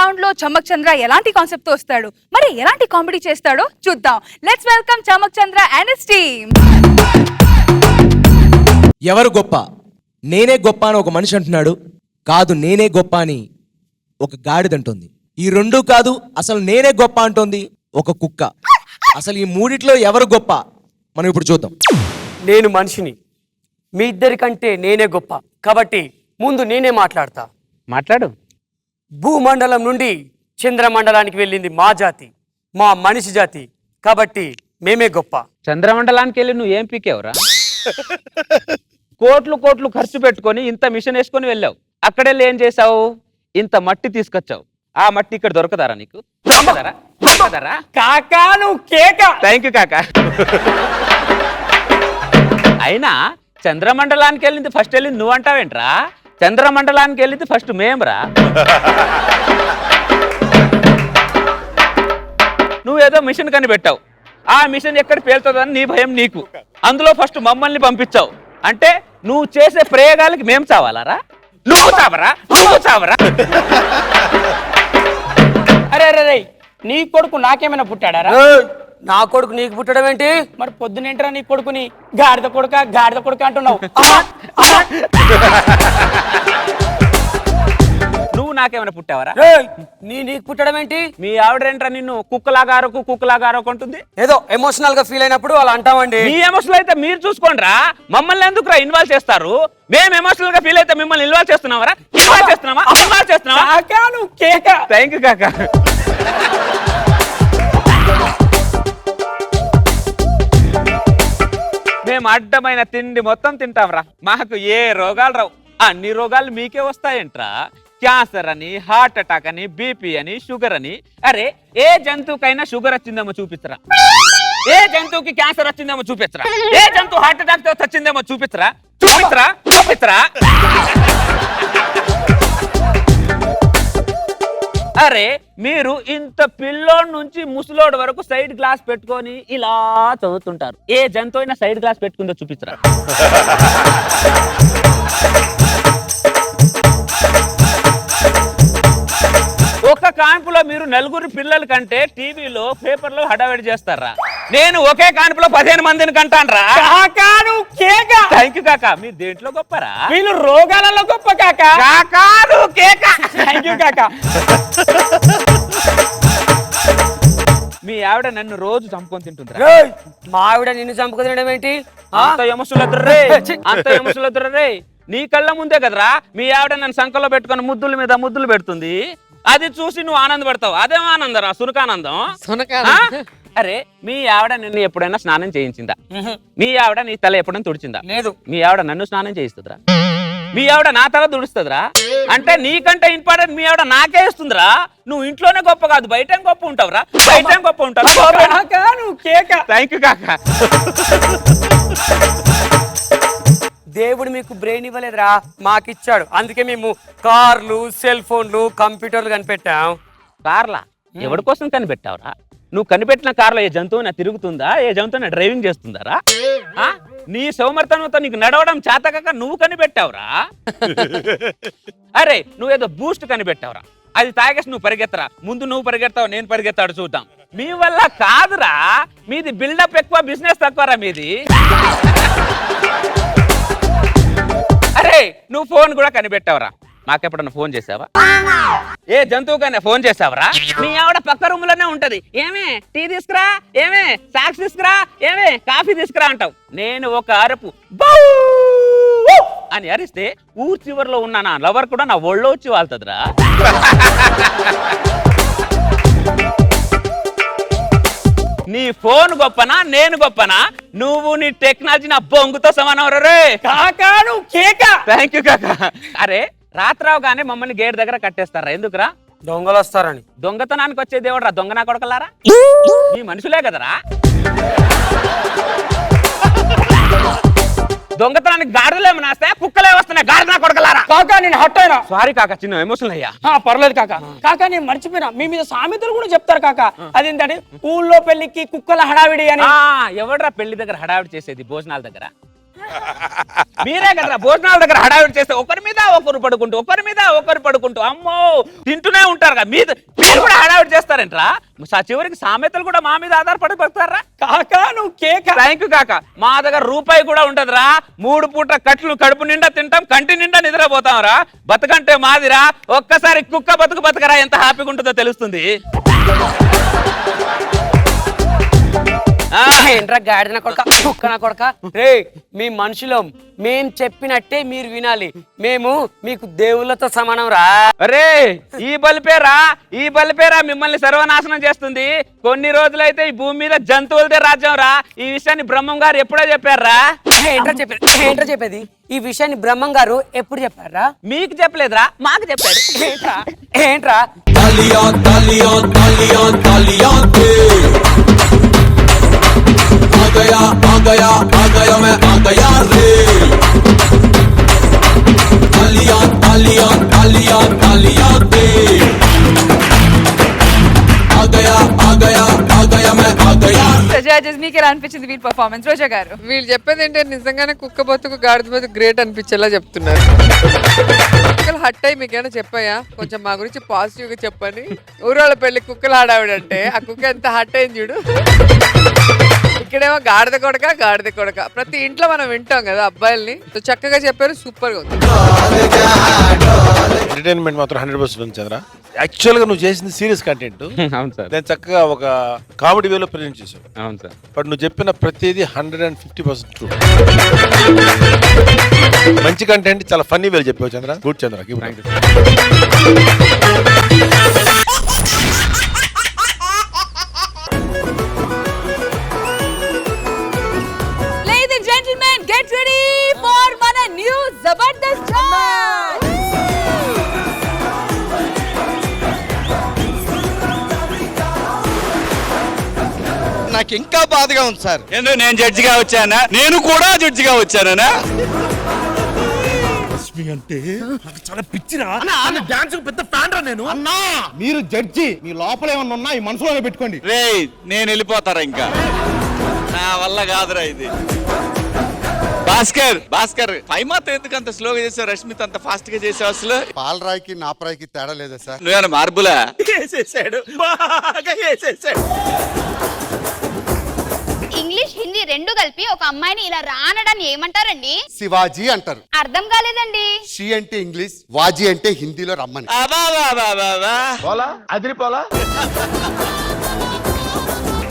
Round లో చమక్ చంద్ర ఎలాంటి concept తో వస్తాడు, మరి ఎలాంటి కామెడీ చేస్తాడో చూద్దాం. Let's welcome Chammak Chandra and his team. ఎవరు గొప్ప? నేనే గొప్ప అని ఒక మనిషి అంటున్నాడు. కాదు నేనే గొప్ప అని ఒక గాడిదంటుంది. ఈ రెండు కాదు, అసలు నేనే గొప్ప అంటోంది ఒక కుక్క. అసలు ఈ మూడిట్లో ఎవరు గొప్ప మనం ఇప్పుడు చూద్దాం. నేను మనిషిని, మీ ఇద్దరికంటే నేనే గొప్ప కాబట్టి ముందు నేనే మాట్లాడతా. మాట్లాడు. భూమండలం నుండి చంద్రమండలానికి వెళ్ళింది మా జాతి, మా మనిషి జాతి కాబట్టి మేమే గొప్ప. చంద్రమండలానికి వెళ్ళి నువ్వు ఏం పీకేవరా? కోట్లు కోట్లు ఖర్చు పెట్టుకొని ఇంత మిషన్ వేసుకొని వెళ్ళావు. అక్కడెళ్ళి ఏం చేసావు? ఇంత మట్టి తీసుకొచ్చావు. ఆ మట్టి ఇక్కడ దొరకదారా నీకు? దొరకదారా? కాకా నువ్వు కేక. థ్యాంక్ యూ కాకా. అయినా చంద్రమండలానికి వెళ్ళింది ఫస్ట్ వెళ్ళింది నువ్వు అంటావేంట్రా? చంద్రమండలానికి వెళ్ళింది ఫస్ట్ మేమ్రా. నువ్వేదో మిషన్ కనిపెట్టావు. ఆ మిషన్ ఎక్కడ పేలుతుందని నీ భయం నీకు. అందులో ఫస్ట్ మమ్మల్ని పంపించావు. అంటే నువ్వు చేసే ప్రయోగాలకి మేము చావాలరా? నువ్వు చావరా? అరే అరే రే, నీ కొడుకు నాకేమైనా పుట్టాడారా? నా కొడుకు నీకు పుట్టడం ఏంటి? మరి పొద్దునేంటరా నీ కొడుకుని గాడిద కొడుక అంటున్నావు? నువ్వు నాకేమైనా పుట్టావరా? నీకు పుట్టడం ఏంటి? మీ ఆవిడేంట్రా నిన్ను కుక్కలాగారో అంటుంది? ఏదో ఎమోషనల్ గా ఫీల్ అయినప్పుడు అలా అంటామండి. మీ ఎమోషనల్ అయితే మీరు చూసుకోండిరా. మమ్మల్ని ఎందుకురా ఇన్వాల్వ్ చేస్తారు? మేము ఎమోషనల్ గా ఫీల్ అయితే మిమ్మల్ని ఇన్వాల్వ్ చేస్తున్నావరా? కాకా నువ్వు కేక. థ్యాంక్ యూ కాకా. మేము అడ్డమైన తిండి మొత్తం తింటాంరా. మాకు ఏ రోగాలు రావు. అన్ని రోగాలు మీకే వస్తాయంట్రా. క్యాన్సర్ అని, హార్ట్ అటాక్ అని, బీపీ అని, షుగర్ అని. అరే ఏ జంతువుకైనా షుగర్ వచ్చిందేమో చూపించరా? ఏ జంతువుకి క్యాన్సర్ వచ్చిందేమో చూపించరా? ఏ జంతువు హార్ట్ అటాక్ తో వచ్చిందేమో చూపించరా? అరే మీరు ఇంత పిల్లోడ్ నుంచి ముసలోడ్ వరకు సైడ్ గ్లాస్ పెట్టుకొని ఇలా చదువుతుంటారు. ఏ జంతువు అయినా సైడ్ గ్లాస్ పెట్టుకుందో చూపించరా? ఒక కాన్పులో మీరు నలుగురు పిల్లల కంటే టీవీలో పేపర్లో హడావిడి చేస్తారా? నేను ఒకే కాన్పులో 15 మందిని కంటాన్రా. కాకా నువ్వు కేక. థ్యాంక్ యూ కాకా. మీరు దేంట్లో గొప్పరా? వీళ్ళు రోగాలలో గొప్ప కాకా. కాకా నువ్వు కేక. థ్యాంక్ యూ కాకా. మీ ఆవిడ నన్ను రోజు చంపుకొని తింటుంది. మా ఆవిడ నిన్ను చంపుకు తినడం ఏంటి? అంత ఎమసులద్దురే. నీ కళ్ళ ముందే కదరా మీ ఆవిడ నన్ను సంకల్లో పెట్టుకొని ముద్దుల మీద ముద్దులు పెడుతుంది. అది చూసి నువ్వు ఆనందపడతావు. అదేం ఆనందరా? సునకానందం. అరే మీ ఆవిడ నిన్ను ఎప్పుడైనా స్నానం చేయించిందా? మీ ఆవిడ నీ తల ఎప్పుడైనా తుడిచిందా? లేదు. మీ ఆవిడ నన్ను స్నానం చేయిస్తుందిరా. మీ ఆవిడ నా తల తుడుస్తుందిరా. అంటే నీకంటే ఇంపార్టెంట్ మీ ఆవిడ నాకే ఇస్తుందిరా. నువ్వు ఇంట్లోనే గొప్ప కాదు, బయట గొప్ప ఉంటావురా. బయట గొప్ప ఉంటావు. కాకా నువ్వు కేక. థ్యాంక్ యూ కాకా. దేవుడు మీకు బ్రెయిన్ ఇవ్వలేదురా, మాకిచ్చాడు. అందుకే మేము కార్లు, సెల్ ఫోన్లు, కంప్యూటర్లు కనిపెట్టాం. కార్లా? ఎవరి కోసం కనిపెట్టావురా? నువ్వు కనిపెట్టిన కార్లో ఏ జంతువున తిరుగుతుందా? ఏ జంతువున డ్రైవింగ్ చేస్తుందారా? నీ సౌమర్థనంతో నీకు నడవడం చేతకాక నువ్వు కనిపెట్టావురా. అరే నువ్వేదో బూస్ట్ కనిపెట్టావురా. అది తాగేసి నువ్వు పరిగెత్తరా. ముందు నువ్వు పరిగెత్తావు, నేను పరిగెత్తాడు చూద్దాం. మీ వల్ల కాదురా. మీది బిల్డప్ ఎక్కువ, బిజినెస్ తక్కువరా మీది. అరే నువ్వు ఫోన్ కూడా కనిపెట్టావురా. మాకెప్పుడన్నా ఫోన్ చేసావా? ఏ జంతువుకైనా ఫోన్ చేసావరా? మీ ఆవిడ పక్క రూమ్ లోనే ఉంటది. ఏమే టీ తీసుకురా, ఏమే సాక్స్ తీసుకురా, ఏమే కాఫీ తీసుకురా అంటావు. నేను ఒక అరుపు అని అరిస్తే ఊరు చివరిలో ఉన్న నా లవర్ కూడా నా ఒళ్ళో వచ్చి వాళ్తుందిరా. నీ ఫోన్ గొప్పనా నేను గొప్పనా? నువ్వు నీ టెక్నాలజీ నా బొంగుతో సమానం రే. కాకా నువ్వు కేక. థ్యాంక్ యూ కాకా. అరే రాత్రావుగానే మమ్మల్ని గేట్ దగ్గర కట్టేస్తారా? ఎందుకురా? దొంగలు వస్తారని. దొంగతనానికి వచ్చే దేవుడు రా. దొంగ నా కొడకలారా. మీ మనుషులే కదరా. దొంగతనానికి గాడిదలేమన్నా వస్తాయా? కుక్కలే వస్తున్నాయి. గాడిద నా కొడకలారా. కాకా నేను హట్ అయినా. సారీ కాకా, చిన్న ఎమోషనల్ అయ్యా. పర్లేదు కాకా. కాకా నేను మర్చిపోయినా, మీ మీద సామెతలు కూడా చెప్తారు కాకా. అదేంటంటే ఊళ్ళో పెళ్లికి కుక్కల హడావిడి అని. ఎవడ్రా పెళ్లి దగ్గర హడావిడి చేసేది? భోజనాల దగ్గర మీరే కదా భోజనాల దగ్గర హడావిడి చేస్తే ఒకరి మీద ఒకరు పడుకుంటూ ఒకరి మీద ఒకరు పడుకుంటూ అమ్మో తింటూనే ఉంటారు కదా మీరు కూడా హడావిడి చేస్తారేంట్రా చివరికి సామెతలు కూడా మా మీద ఆధారపడి బతారా కాకా నువ్వు కేక. థ్యాంక్ యూ కాక మా దగ్గర రూపాయి కూడా ఉంటదిరా 3 పూట కట్లు కడుపు నిండా తింటాం కంటి నిండా నిద్రపోతాం రా బతుకంటే మాదిరా ఒక్కసారి కుక్క బతుకరా ఎంత హ్యాపీగా ఉంటుందో తెలుస్తుంది ఏంట్రా గాడిన కొడక కుక్కన కొడక రే మీ మనుషులం మేం చెప్పినట్టే మీరు వినాలి మేము మీకు దేవుళ్ళతో సమానం రా. అరే ఈ బలిపేరా మిమ్మల్ని సర్వనాశనం చేస్తుంది. కొన్ని రోజులైతే ఈ భూమి మీద జంతువులదే రాజ్యం రా. ఈ విషయాన్ని బ్రహ్మం గారు ఎప్పుడో చెప్పారా? ఏంట్రా చెప్పేది? ఈ విషయాన్ని బ్రహ్మం గారు ఎప్పుడు చెప్పారా? మీకు చెప్పలేదురా మాకు చెప్పాడు. ఏంట్రా आ गया मैं आ गया रे तालियां तालियां तालियां तालियां दे आ गया मैं आ गया జడ్జెస్ మీకు ఎలా అనిపించింది వీళ్ళ పర్ఫార్మెన్స్? రోజా గారు. వీళ్ళు చెప్పేది ఏంటంటే నిజంగానే కుక్క బతుకు గాడిద బతుకు గ్రేట్ అనిపించేలా చెప్తున్నారు. కుక్కలు హట్ అయ్యి మీకేమైనా చెప్పాయా? కొంచెం మా గురించి పాజిటివ్ గా చెప్పని. ఊరోళ్ళ పెళ్లి కుక్కలు ఆడావిడంటే ఆ కుక్క ఎంత హట్ అయింది చూడు. ఇక్కడేమో గాడిద కొడక ప్రతి ఇంట్లో మనం వింటాం కదా అబ్బాయిల్ని. చక్కగా చెప్పారు, సూపర్ గా ఉంది. ఎంటర్టైన్మెంట్ మాత్రం 100% ఉంది చంద్ర. యాక్చువల్ గా నువ్వు చేసింది సీరియస్ కంటెంట్. అవును సార్. నేను చక్కగా ఒక కామెడీ వేలో ప్రజెంట్ చేశావు. అవును సార్. బట్ నువ్వు చెప్పిన ప్రతిదీ 150% ట్రూ. మంచి కంటెంట్ చాలా ఫన్నీ వేలు చెప్పావు Chandra. Good Chandra. Ladies and gentlemen, get ready for మన new జబర్దస్త్ ఛాన్స్. నాకు ఇంకా బాధగా ఉంది సార్. ఎందుకు నేను జడ్జిగా వచ్చానా? నేను కూడా జడ్జిగా వచ్చానా? అంటే నాకు చాలా పిచ్చిరా. డాన్స్ పెద్ద ఫ్యాన్ రా నేను. అన్నా మీరు జడ్జి, మీ లోపల ఏమన్నా ఉన్నా ఈ మనసులోనే పెట్టుకోండి. రేయ్ నేను వెళ్ళిపోతారా ఇంకా నా వల్ల కాదురా ఇది. భాస్కర్ పై మాత్రం ఎందుకు అంత స్లోగా చేసావు? రష్మిత్ అంత ఫాస్ట్ గా చేసావు అసలు? పాలరాయికి నా ప్రాయికి తేడా లేదా సార్? నువ్వేనా మార్బులా వేసేసాడు? బాగా వేసేసాడు. ఇంగ్లీష్ హిందీ రెండు కలిపి ఒక అమ్మాయిని ఇలా రానడాన్ని ఏమంటారండి? శివాజీ అంటారు. అర్థం కాలేదండి. షీ అంటే ఇంగ్లీష్, వాజీ అంటే హిందీలో రమ్మని. అబా అదిరిపోలా